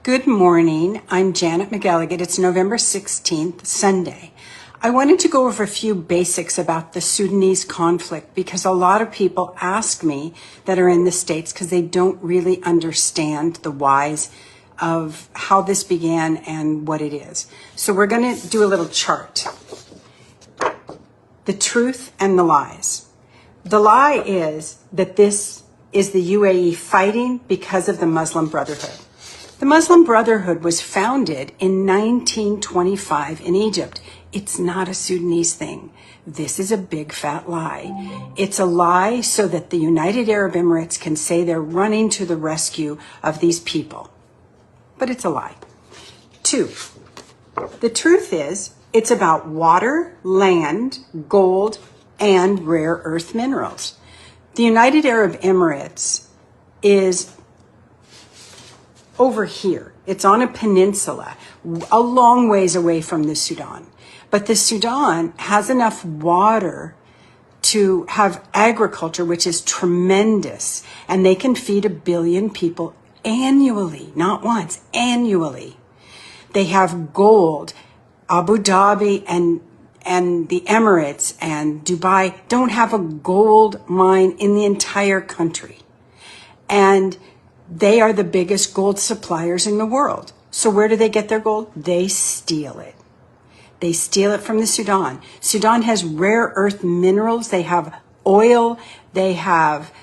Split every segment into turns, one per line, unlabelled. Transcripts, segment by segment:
Good morning. I'm Janet McElligott. It's November 16th, Sunday. I wanted to go over a few basics about the Sudanese conflict because a lot of people ask me that are in the States because they don't really understand the whys of how this began and what it is. So we're going to do a little chart. The truth and the lies. The lie is that this is the UAE fighting because of the Muslim Brotherhood. The Muslim Brotherhood was founded in 1925 in Egypt. It's not a Sudanese thing. This is a big fat lie. It's a lie so that the United Arab Emirates can say they're running to the rescue of these people. But it's a lie. 2, the truth is it's about water, land, gold, and rare earth minerals. The United Arab Emirates is over here. It's on a peninsula, a long ways away from the Sudan. But the Sudan has enough water to have agriculture, which is tremendous, and they can feed 1 billion people annually, not once, annually. They have gold. Abu Dhabi and the Emirates and Dubai don't have a gold mine in the entire country. And they are the biggest gold suppliers in the world. So where do they get their gold? They steal it. They steal it from the Sudan. Sudan has rare earth minerals. They have oil. They have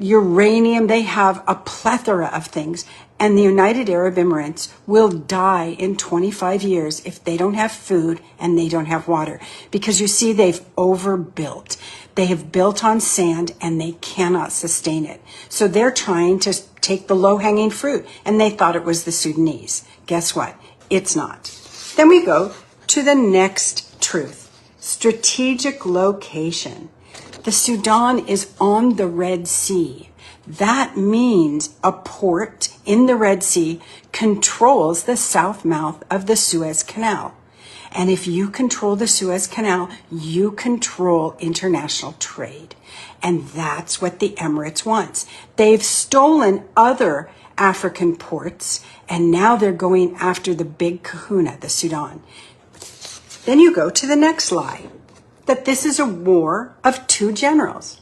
uranium. They have a plethora of things. And the United Arab Emirates will die in 25 years if they don't have food and they don't have water. Because you see, they've overbuilt. They have built on sand and they cannot sustain it. So they're trying to take the low-hanging fruit, and they thought it was the Sudanese. Guess what? It's not. Then we go to the next truth. Strategic location. The Sudan is on the Red Sea. That means a port in the Red Sea controls the south mouth of the Suez Canal. And if you control the Suez Canal, you control international trade. And that's what the Emirates wants. They've stolen other African ports, and now they're going after the big kahuna, the Sudan. Then you go to the next lie, that this is a war of 2 generals.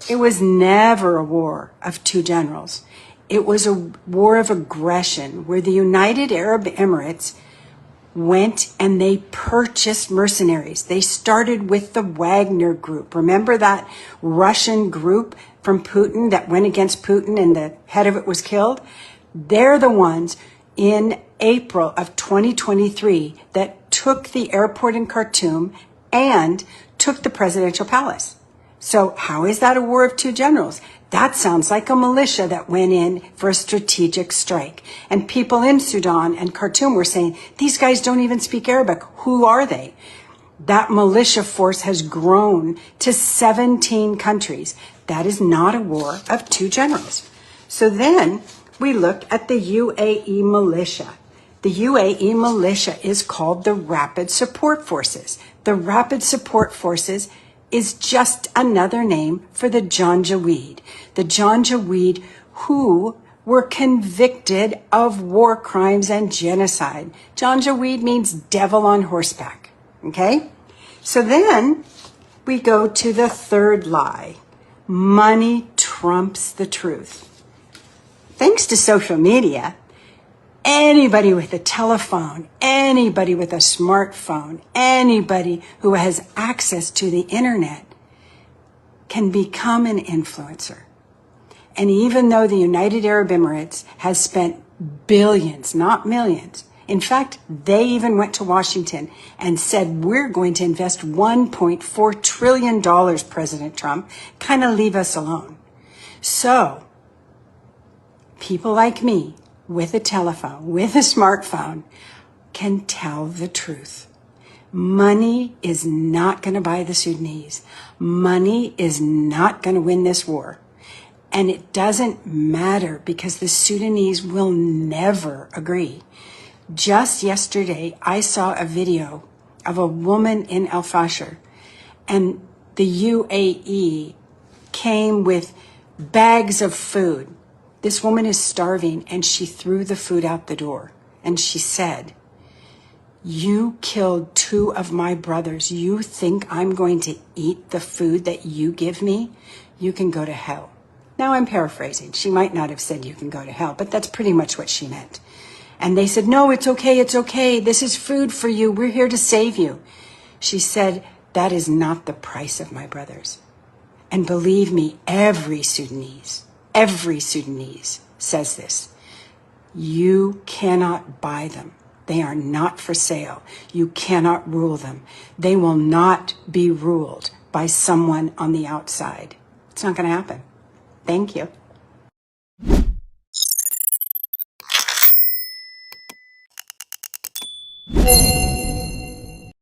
It was never a war of 2 generals. It was a war of aggression where the United Arab Emirates went and they purchased mercenaries. They started with the Wagner group. Remember that Russian group from Putin that went against Putin and the head of it was killed? They're the ones in April of 2023 that took the airport in Khartoum and took the presidential palace. So how is that a war of 2 generals? That sounds like a militia that went in for a strategic strike. And people in Sudan and Khartoum were saying, these guys don't even speak Arabic. Who are they? That militia force has grown to 17 countries. That is not a war of 2 generals. So then we look at the UAE militia. The UAE militia is called the Rapid Support Forces. The Rapid Support Forces is just another name for the Janjaweed. The Janjaweed who were convicted of war crimes and genocide. Janjaweed means devil on horseback, okay? So then we go to the third lie. Money trumps the truth. Thanks to social media, anybody with a telephone, anybody with a smartphone, anybody who has access to the internet can become an influencer. And even though the United Arab Emirates has spent billions, not millions, in fact, they even went to Washington and said, we're going to invest $1.4 trillion, President Trump, kind of leave us alone. So people like me, with a telephone, with a smartphone, can tell the truth. Money is not going to buy the Sudanese. Money is not going to win this war. And it doesn't matter because the Sudanese will never agree. Just yesterday, I saw a video of a woman in El Fasher, and the UAE came with bags of food This woman is starving, and she threw the food out the door. And she said, you killed 2 of my brothers. You think I'm going to eat the food that you give me? You can go to hell. Now I'm paraphrasing. She might not have said you can go to hell, but that's pretty much what she meant. And they said, no, it's okay, it's okay. This is food for you. We're here to save you. She said, that is not the price of my brothers. And believe me, every Sudanese says this. You cannot buy them. They are not for sale. You cannot rule them. They will not be ruled by someone on the outside. It's not going to happen. Thank you.